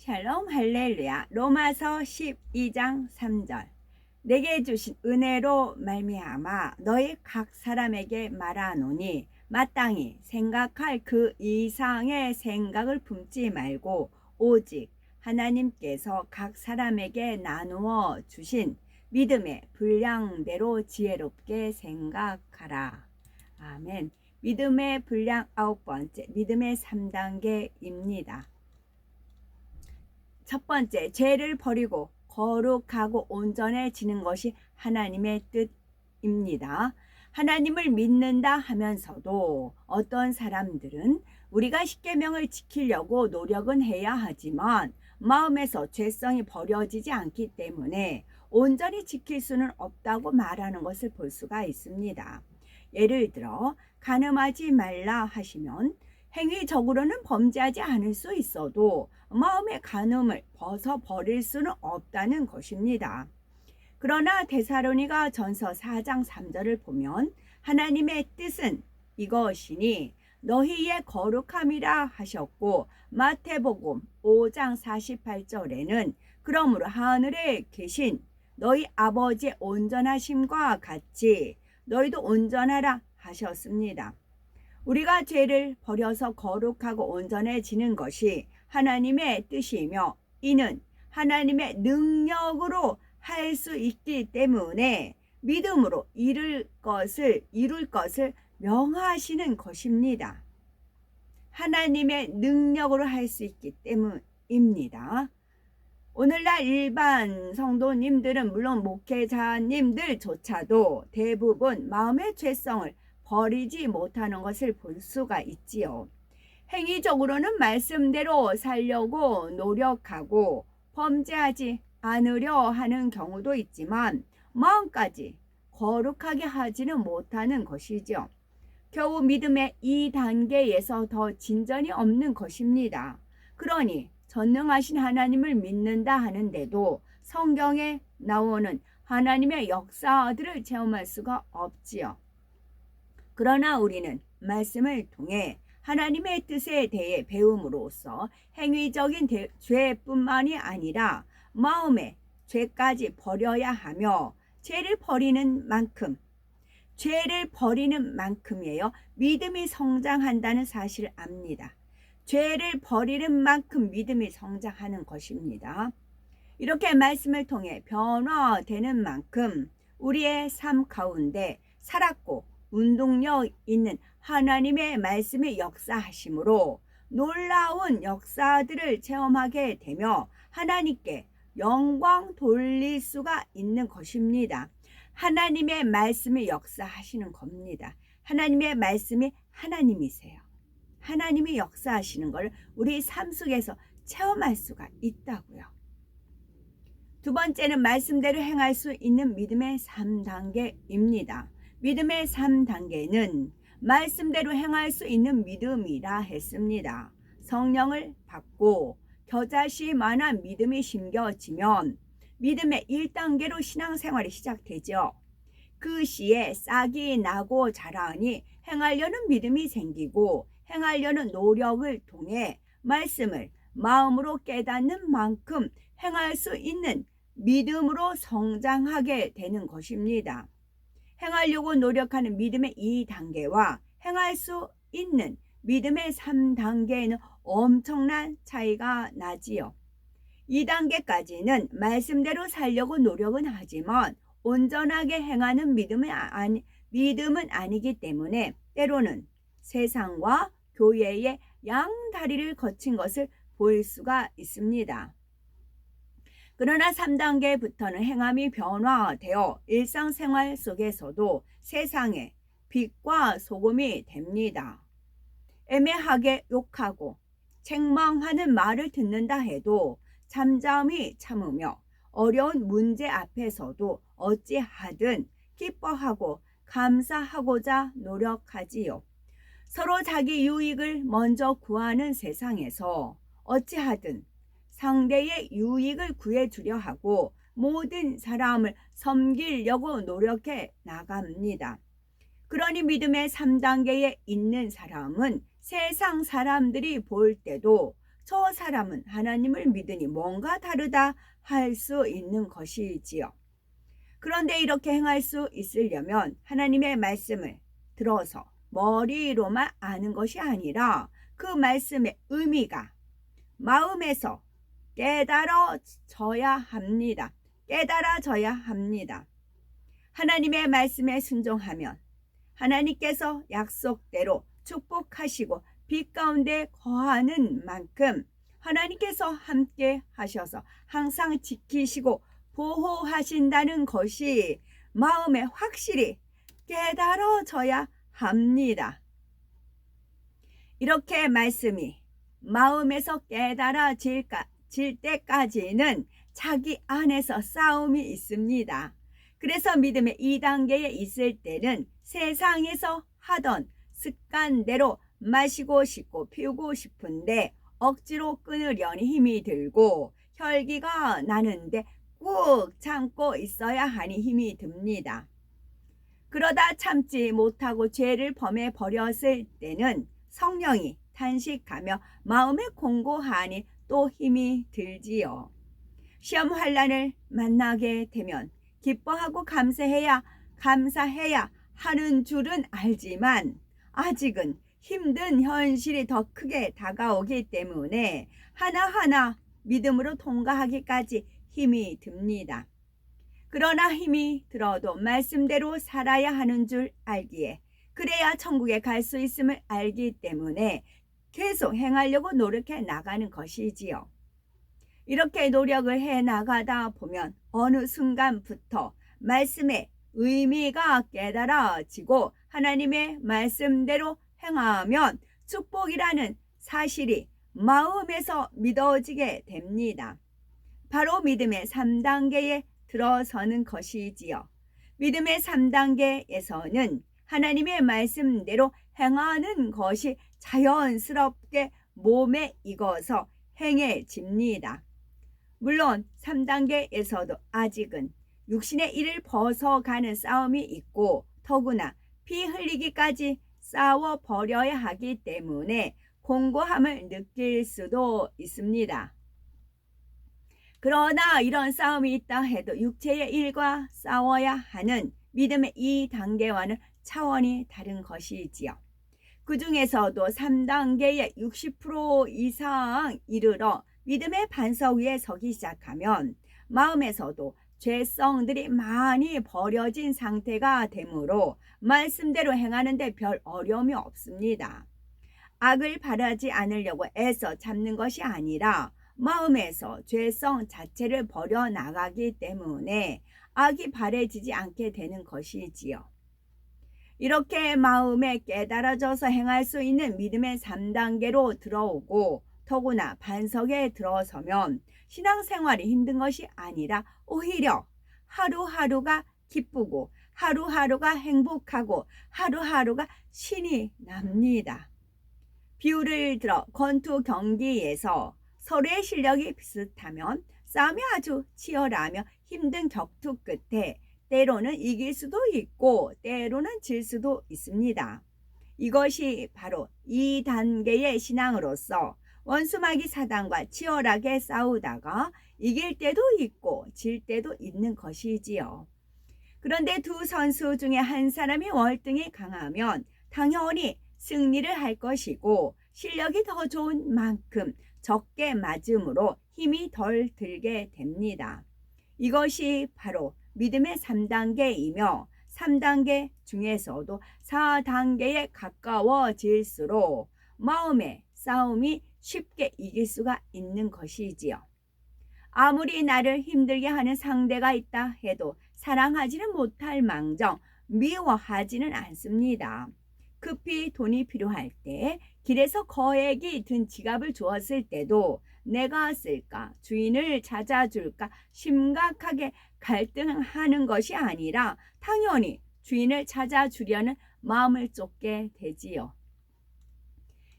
샬롬 할렐루야. 로마서 12장 3절. 내게 주신 은혜로 말미암아 너희 각 사람에게 말하노니 마땅히 생각할 그 이상의 생각을 품지 말고 오직 하나님께서 각 사람에게 나누어 주신 믿음의 분량대로 지혜롭게 생각하라. 아멘. 믿음의 분량 9번째, 믿음의 3단계입니다. 첫 번째, 죄를 버리고 거룩하고 온전해지는 것이 하나님의 뜻입니다. 하나님을 믿는다 하면서도 어떤 사람들은 우리가 십계명을 지키려고 노력은 해야 하지만 마음에서 죄성이 버려지지 않기 때문에 온전히 지킬 수는 없다고 말하는 것을 볼 수가 있습니다. 예를 들어 간음하지 말라 하시면 행위적으로는 범죄하지 않을 수 있어도 마음의 간음을 벗어버릴 수는 없다는 것입니다. 그러나 데살로니가 전서 4장 3절을 보면 하나님의 뜻은 이것이니 너희의 거룩함이라 하셨고, 마태복음 5장 48절에는 그러므로 하늘에 계신 너희 아버지의 온전하심과 같이 너희도 온전하라 하셨습니다. 우리가 죄를 버려서 거룩하고 온전해지는 것이 하나님의 뜻이며 이는 하나님의 능력으로 할 수 있기 때문에 믿음으로 이룰 것을 명하시는 것입니다. 하나님의 능력으로 할 수 있기 때문입니다. 오늘날 일반 성도님들은 물론 목회자님들조차도 대부분 마음의 죄성을 버리지 못하는 것을 볼 수가 있지요. 행위적으로는 말씀대로 살려고 노력하고 범죄하지 않으려 하는 경우도 있지만 마음까지 거룩하게 하지는 못하는 것이죠. 겨우 믿음의 2단계에서 더 진전이 없는 것입니다. 그러니 전능하신 하나님을 믿는다 하는데도 성경에 나오는 하나님의 역사들을 체험할 수가 없지요. 그러나 우리는 말씀을 통해 하나님의 뜻에 대해 배움으로써 행위적인 죄뿐만이 아니라 마음의 죄까지 버려야 하며 죄를 버리는 만큼이에요. 믿음이 성장한다는 사실을 압니다. 죄를 버리는 만큼 믿음이 성장하는 것입니다. 이렇게 말씀을 통해 변화되는 만큼 우리의 삶 가운데 살았고 운동력 있는 하나님의 말씀이 역사하심으로 놀라운 역사들을 체험하게 되며 하나님께 영광 돌릴 수가 있는 것입니다. 하나님의 말씀이 역사하시는 겁니다. 하나님의 말씀이 하나님이세요. 하나님이 역사하시는 걸 우리 삶 속에서 체험할 수가 있다고요. 두 번째는 말씀대로 행할 수 있는 믿음의 3단계입니다. 믿음의 3단계는 말씀대로 행할 수 있는 믿음이라 했습니다. 성령을 받고 겨자씨만한 믿음이 심겨지면 믿음의 1단계로 신앙생활이 시작되죠. 그 시에 싹이 나고 자라니 행하려는 믿음이 생기고 행하려는 노력을 통해 말씀을 마음으로 깨닫는 만큼 행할 수 있는 믿음으로 성장하게 되는 것입니다. 행하려고 노력하는 믿음의 2단계와 행할 수 있는 믿음의 3단계에는 엄청난 차이가 나지요. 2단계까지는 말씀대로 살려고 노력은 하지만 온전하게 행하는 믿음은 아니기 때문에 때로는 세상과 교회의 양다리를 거친 것을 볼 수가 있습니다. 그러나 3단계부터는 행함이 변화되어 일상생활 속에서도 세상의 빛과 소금이 됩니다. 애매하게 욕하고 책망하는 말을 듣는다 해도 잠잠히 참으며 어려운 문제 앞에서도 어찌하든 기뻐하고 감사하고자 노력하지요. 서로 자기 유익을 먼저 구하는 세상에서 어찌하든 상대의 유익을 구해주려 하고 모든 사람을 섬기려고 노력해 나갑니다. 그러니 믿음의 3단계에 있는 사람은 세상 사람들이 볼 때도 저 사람은 하나님을 믿으니 뭔가 다르다 할 수 있는 것이지요. 그런데 이렇게 행할 수 있으려면 하나님의 말씀을 들어서 머리로만 아는 것이 아니라 그 말씀의 의미가 마음에서 깨달아져야 합니다. 깨달아져야 합니다. 하나님의 말씀에 순종하면 하나님께서 약속대로 축복하시고 빛 가운데 거하는 만큼 하나님께서 함께 하셔서 항상 지키시고 보호하신다는 것이 마음에 확실히 깨달아져야 합니다. 이렇게 말씀이 마음에서 깨달아질 때까지는 자기 안에서 싸움이 있습니다. 그래서 믿음의 2단계에 있을 때는 세상에서 하던 습관대로 마시고 싶고 피우고 싶은데 억지로 끊으려니 힘이 들고 혈기가 나는데 꾹 참고 있어야 하니 힘이 듭니다. 그러다 참지 못하고 죄를 범해 버렸을 때는 성령이 탄식하며 마음에 공고하니 또 힘이 들지요. 시험 환난을 만나게 되면 기뻐하고 감사해야 하는 줄은 알지만 아직은 힘든 현실이 더 크게 다가오기 때문에 하나하나 믿음으로 통과하기까지 힘이 듭니다. 그러나 힘이 들어도 말씀대로 살아야 하는 줄 알기에 그래야 천국에 갈 수 있음을 알기 때문에 계속 행하려고 노력해 나가는 것이지요. 이렇게 노력을 해 나가다 보면 어느 순간부터 말씀의 의미가 깨달아지고 하나님의 말씀대로 행하면 축복이라는 사실이 마음에서 믿어지게 됩니다. 바로 믿음의 3단계에 들어서는 것이지요. 믿음의 3단계에서는 하나님의 말씀대로 행하는 것이 자연스럽게 몸에 익어서 행해집니다. 물론 3단계에서도 아직은 육신의 일을 벗어가는 싸움이 있고 더구나 피 흘리기까지 싸워버려야 하기 때문에 공고함을 느낄 수도 있습니다. 그러나 이런 싸움이 있다 해도 육체의 일과 싸워야 하는 믿음의 2단계와는 차원이 다른 것이지요. 그 중에서도 3단계의 60% 이상 이르러 믿음의 반석 위에 서기 시작하면 마음에서도 죄성들이 많이 버려진 상태가 되므로 말씀대로 행하는데 별 어려움이 없습니다. 악을 바라지 않으려고 애써 참는 것이 아니라 마음에서 죄성 자체를 버려나가기 때문에 악이 바래지지 않게 되는 것이지요. 이렇게 마음에 깨달아져서 행할 수 있는 믿음의 3단계로 들어오고 더구나 반석에 들어서면 신앙생활이 힘든 것이 아니라 오히려 하루하루가 기쁘고 하루하루가 행복하고 하루하루가 신이 납니다. 비유를 들어 권투 경기에서 서로의 실력이 비슷하면 싸움이 아주 치열하며 힘든 격투 끝에 때로는 이길 수도 있고 때로는 질 수도 있습니다. 이것이 바로 2단계의 신앙으로서 원수마귀 사단과 치열하게 싸우다가 이길 때도 있고 질 때도 있는 것이지요. 그런데 두 선수 중에 한 사람이 월등히 강하면 당연히 승리를 할 것이고 실력이 더 좋은 만큼 적게 맞음으로 힘이 덜 들게 됩니다. 이것이 바로 믿음의 3단계이며 3단계 중에서도 4단계에 가까워질수록 마음의 싸움이 쉽게 이길 수가 있는 것이지요. 아무리 나를 힘들게 하는 상대가 있다 해도 사랑하지는 못할 망정 미워하지는 않습니다. 급히 돈이 필요할 때 길에서 거액이 든 지갑을 주었을 때도 내가 쓸까 주인을 찾아줄까 심각하게 갈등하는 것이 아니라 당연히 주인을 찾아주려는 마음을 쫓게 되지요.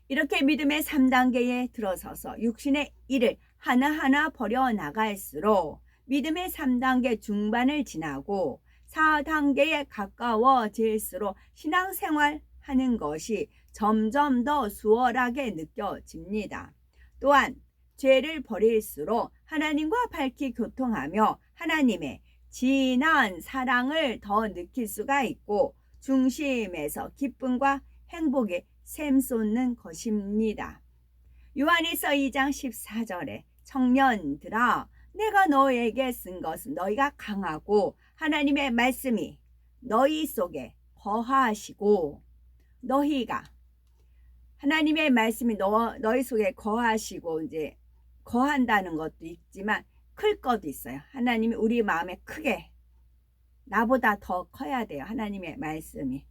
이렇게 믿음의 3단계에 들어서서 육신의 일을 하나하나 버려나갈수록 믿음의 3단계 중반을 지나고 4단계에 가까워질수록 신앙생활 하는 것이 점점 더 수월하게 느껴집니다. 또한 죄를 버릴수록 하나님과 밝히 교통하며 하나님의 진한 사랑을 더 느낄 수가 있고 중심에서 기쁨과 행복이 샘솟는 것입니다. 요한일서 2장 14절에 청년들아 내가 너에게 쓴 것은 너희가 강하고 하나님의 말씀이 너희 속에 거하시고 너희가 하나님의 말씀이 너희 속에 거하시고 이제 거한다는 것도 있지만 클 것도 있어요. 하나님이 우리 마음에 크게 나보다 더 커야 돼요. 하나님의 말씀이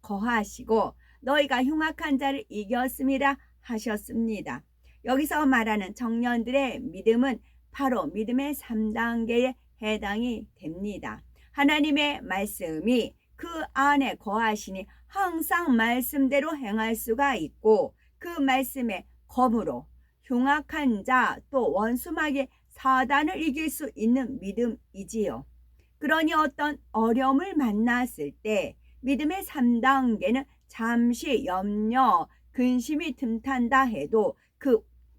거하시고 너희가 흉악한 자를 이겼음이라 하셨습니다. 여기서 말하는 청년들의 믿음은 바로 믿음의 3단계에 해당이 됩니다. 하나님의 말씀이 그 안에 거하시니 항상 말씀대로 행할 수가 있고 그 말씀의 검으로 흉악한 자 또 원수마귀 사단을 이길 수 있는 믿음이지요. 그러니 어떤 어려움을 만났을 때 믿음의 3단계는 잠시 염려, 근심이 틈탄다 해도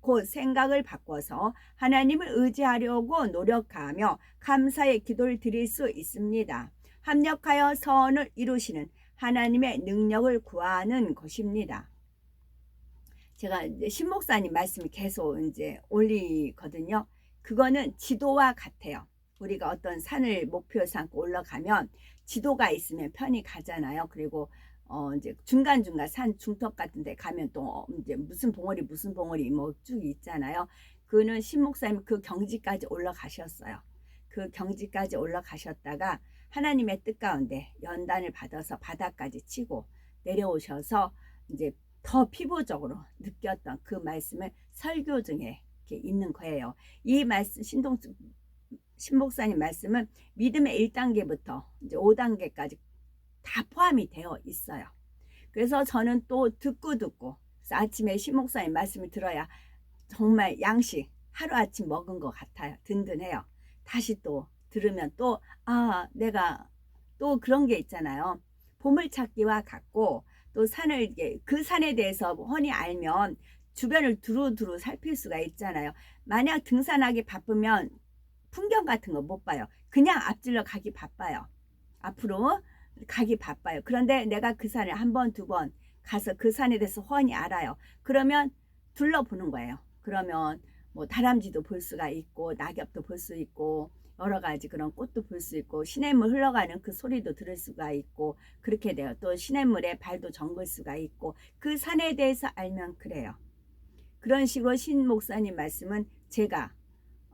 곧 생각을 바꿔서 하나님을 의지하려고 노력하며 감사의 기도를 드릴 수 있습니다. 합력하여 선을 이루시는 하나님의 능력을 구하는 것입니다. 제가 이제 신목사님 말씀을 계속 이제 올리거든요. 그거는 지도와 같아요. 우리가 어떤 산을 목표 삼고 올라가면 지도가 있으면 편히 가잖아요. 그리고 이제 중간중간 산 중턱 같은 데 가면 또 이제 무슨 봉우리 뭐 쭉 있잖아요. 그는 신목사님 그 경지까지 올라가셨어요. 그 경지까지 올라가셨다가 하나님의 뜻 가운데 연단을 받아서 바닥까지 치고 내려오셔서 이제 더 피부적으로 느꼈던 그 말씀을 설교 중에 이렇게 있는 거예요. 이 말씀 신목사님 말씀은 믿음의 1단계부터 이제 5단계까지 다 포함이 되어 있어요. 그래서 저는 또 듣고 아침에 신목사님 말씀을 들어야 정말 양식 하루아침 먹은 것 같아요. 든든해요. 다시 또 들으면 또 내가 또 그런 게 있잖아요. 보물찾기와 같고 또 그 산에 대해서 훤히 알면 주변을 두루두루 살필 수가 있잖아요. 만약 등산하기 바쁘면 풍경 같은 거 못 봐요. 그냥 앞질러 가기 바빠요. 앞으로 가기 바빠요. 그런데 내가 그 산을 한 번, 두 번 가서 그 산에 대해서 훤히 알아요. 그러면 둘러보는 거예요. 그러면 뭐 다람쥐도 볼 수가 있고 낙엽도 볼 수 있고 여러 가지 그런 꽃도 볼 수 있고 시냇물 흘러가는 그 소리도 들을 수가 있고 그렇게 돼요. 또 시냇물에 발도 담글 수가 있고 그 산에 대해서 알면 그래요. 그런 식으로 신 목사님 말씀은 제가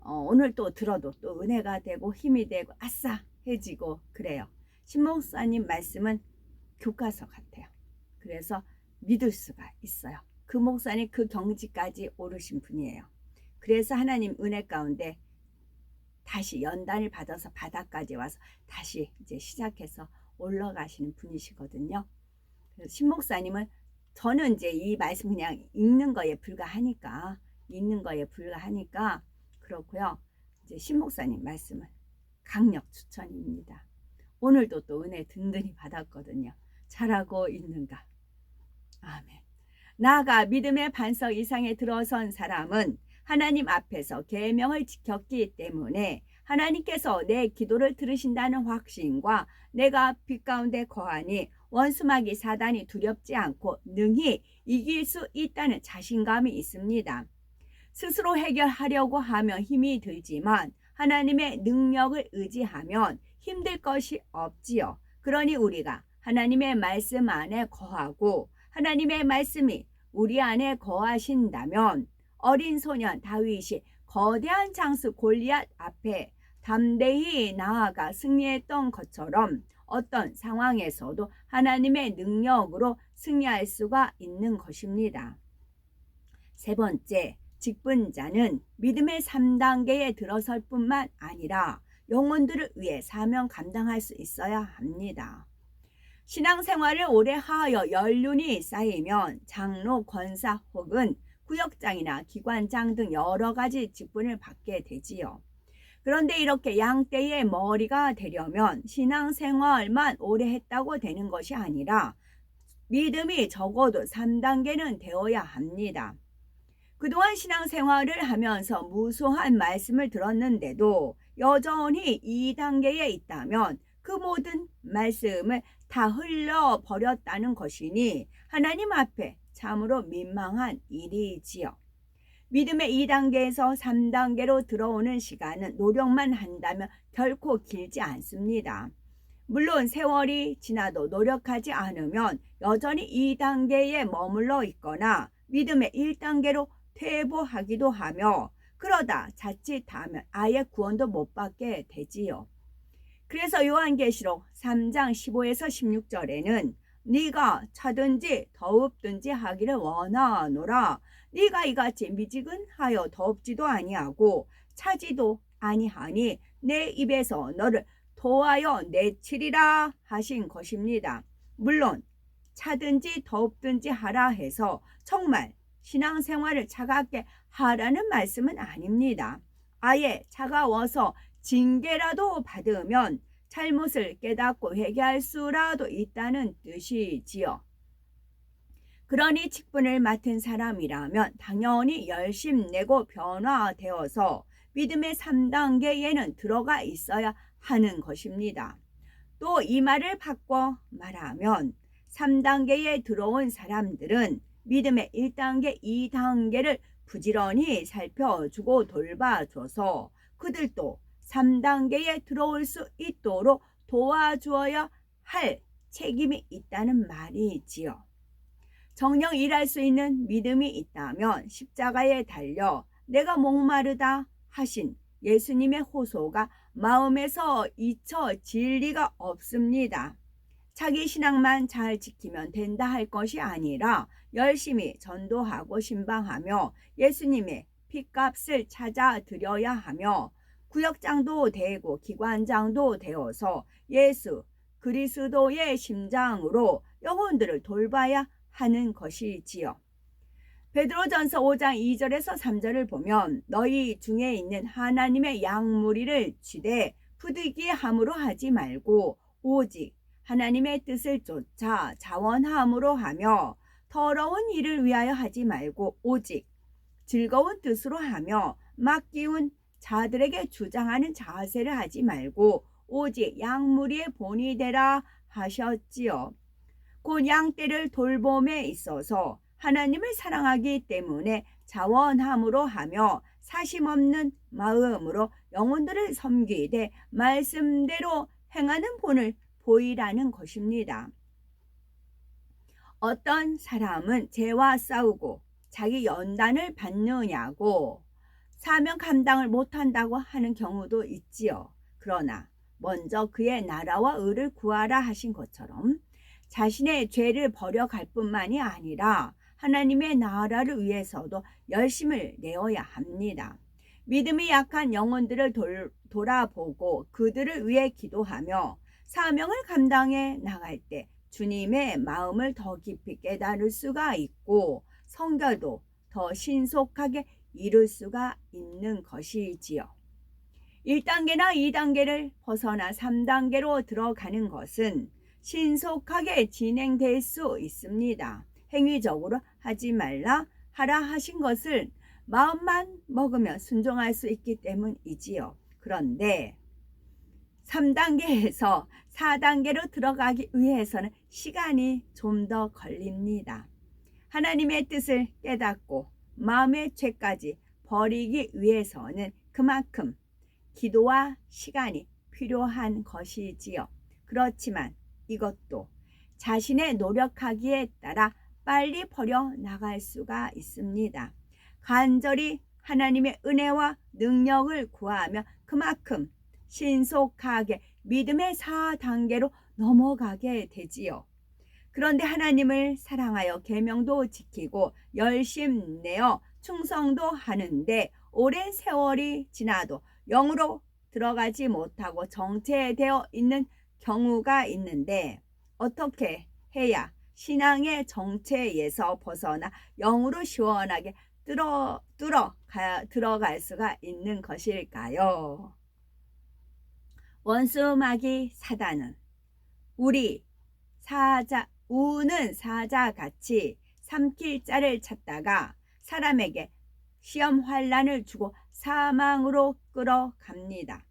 오늘 또 들어도 또 은혜가 되고 힘이 되고 아싸해지고 그래요. 신 목사님 말씀은 교과서 같아요. 그래서 믿을 수가 있어요. 그 목사님 그 경지까지 오르신 분이에요. 그래서 하나님 은혜 가운데 다시 연단을 받아서 바닥까지 와서 다시 이제 시작해서 올라가시는 분이시거든요. 그래서 신 목사님은 저는 이제 이 말씀 그냥 읽는 거에 불과하니까 그렇고요. 이제 신 목사님 말씀은 강력 추천입니다. 오늘도 또 은혜 든든히 받았거든요. 잘하고 있는가? 아멘. 나아가 믿음의 반석 이상에 들어선 사람은 하나님 앞에서 계명을 지켰기 때문에 하나님께서 내 기도를 들으신다는 확신과 내가 빛 가운데 거하니 원수마귀 사단이 두렵지 않고 능히 이길 수 있다는 자신감이 있습니다. 스스로 해결하려고 하면 힘이 들지만 하나님의 능력을 의지하면 힘들 것이 없지요. 그러니 우리가 하나님의 말씀 안에 거하고 하나님의 말씀이 우리 안에 거하신다면 어린 소년 다윗이 거대한 장수 골리앗 앞에 담대히 나아가 승리했던 것처럼 어떤 상황에서도 하나님의 능력으로 승리할 수가 있는 것입니다. 세 번째, 직분자는 믿음의 3단계에 들어설 뿐만 아니라 영혼들을 위해 사명 감당할 수 있어야 합니다. 신앙생활을 오래 하여 연륜이 쌓이면 장로, 권사 혹은 구역장이나 기관장 등 여러 가지 직분을 받게 되지요. 그런데 이렇게 양떼의 머리가 되려면 신앙생활만 오래 했다고 되는 것이 아니라 믿음이 적어도 3단계는 되어야 합니다. 그동안 신앙생활을 하면서 무수한 말씀을 들었는데도 여전히 이 단계에 있다면 그 모든 말씀을 다 흘려버렸다는 것이니 하나님 앞에 참으로 민망한 일이지요. 믿음의 2단계에서 3단계로 들어오는 시간은 노력만 한다면 결코 길지 않습니다. 물론 세월이 지나도 노력하지 않으면 여전히 2단계에 머물러 있거나 믿음의 1단계로 퇴보하기도 하며 그러다 자칫하면 아예 구원도 못 받게 되지요. 그래서 요한계시록 3장 15에서 16절에는 네가 차든지 더웁든지 하기를 원하노라. 네가 이같이 미지근하여 더웁지도 아니하고 차지도 아니하니 내 입에서 너를 도하여 내치리라 하신 것입니다. 물론 차든지 더웁든지 하라 해서 정말 신앙생활을 차갑게 하라는 말씀은 아닙니다. 아예 차가워서 징계라도 받으면 잘못을 깨닫고 회개할 수라도 있다는 뜻이지요. 그러니 직분을 맡은 사람이라면 당연히 열심내고 변화되어서 믿음의 3단계에는 들어가 있어야 하는 것입니다. 또 이 말을 바꿔 말하면 3단계에 들어온 사람들은 믿음의 1단계, 2단계를 부지런히 살펴주고 돌봐줘서 그들도 3단계에 들어올 수 있도록 도와주어야 할 책임이 있다는 말이지요. 정녕 일할 수 있는 믿음이 있다면 십자가에 달려 내가 목마르다 하신 예수님의 호소가 마음에서 잊혀질 리가 없습니다. 자기 신앙만 잘 지키면 된다 할 것이 아니라 열심히 전도하고 신방하며 예수님의 핏값을 찾아드려야 하며 구역장도 되고 기관장도 되어서 예수 그리스도의 심장으로 영혼들을 돌봐야 하는 것이지요. 베드로전서 5장 2절에서 3절을 보면 너희 중에 있는 하나님의 양무리를 쥐되 부득이함으로 하지 말고 오직 하나님의 뜻을 쫓아 자원함으로 하며 더러운 일을 위하여 하지 말고 오직 즐거운 뜻으로 하며 맡기운 자들에게 주장하는 자세를 하지 말고 오직 양무리의 본이 되라 하셨지요. 곧 양떼를 돌봄에 있어서 하나님을 사랑하기 때문에 자원함으로 하며 사심없는 마음으로 영혼들을 섬기되 말씀대로 행하는 본을 보이라는 것입니다. 어떤 사람은 죄와 싸우고 자기 연단을 받느냐고 사명 감당을 못한다고 하는 경우도 있지요. 그러나 먼저 그의 나라와 의를 구하라 하신 것처럼 자신의 죄를 버려갈 뿐만이 아니라 하나님의 나라를 위해서도 열심을 내어야 합니다. 믿음이 약한 영혼들을 돌아보고 그들을 위해 기도하며 사명을 감당해 나갈 때 주님의 마음을 더 깊이 깨달을 수가 있고 성결도 더 신속하게 이룰 수가 있는 것이지요. 1단계나 2단계를 벗어나 3단계로 들어가는 것은 신속하게 진행될 수 있습니다. 행위적으로 하지 말라 하라 하신 것을 마음만 먹으면 순종할 수 있기 때문이지요. 그런데 3단계에서 4단계로 들어가기 위해서는 시간이 좀 더 걸립니다. 하나님의 뜻을 깨닫고 마음의 죄까지 버리기 위해서는 그만큼 기도와 시간이 필요한 것이지요. 그렇지만 이것도 자신의 노력하기에 따라 빨리 버려 나갈 수가 있습니다. 간절히 하나님의 은혜와 능력을 구하며 그만큼 신속하게 믿음의 4단계로 넘어가게 되지요. 그런데 하나님을 사랑하여 계명도 지키고 열심내어 충성도 하는데 오랜 세월이 지나도 영으로 들어가지 못하고 정체되어 있는 경우가 있는데 어떻게 해야 신앙의 정체에서 벗어나 영으로 시원하게 들어갈 수가 있는 것일까요? 원수마귀 사단은 우는 사자같이 삼킬 자를 찾다가 사람에게 시험 환난을 주고 사망으로 끌어갑니다.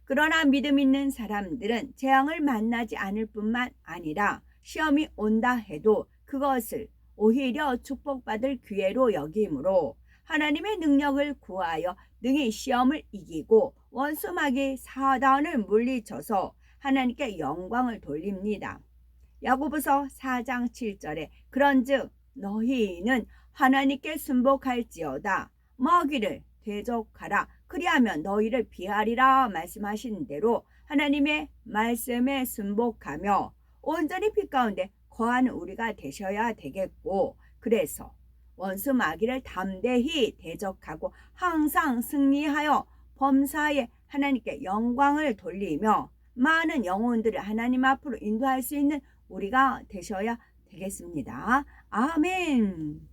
그러나 믿음 있는 사람들은 재앙을 만나지 않을 뿐만 아니라 시험이 온다 해도 그것을 오히려 축복받을 기회로 여기므로 하나님의 능력을 구하여 능히 시험을 이기고 원수마귀 사단을 물리쳐서 하나님께 영광을 돌립니다. 야고보서 4장 7절에 그런즉 너희는 하나님께 순복할지어다 마귀를 대적하라 그리하면 너희를 피하리라 말씀하신 대로 하나님의 말씀에 순복하며 온전히 빛 가운데 거하는 우리가 되셔야 되겠고, 그래서 원수 마귀를 담대히 대적하고 항상 승리하여 범사에 하나님께 영광을 돌리며 많은 영혼들을 하나님 앞으로 인도할 수 있는 우리가 되셔야 되겠습니다. 아멘.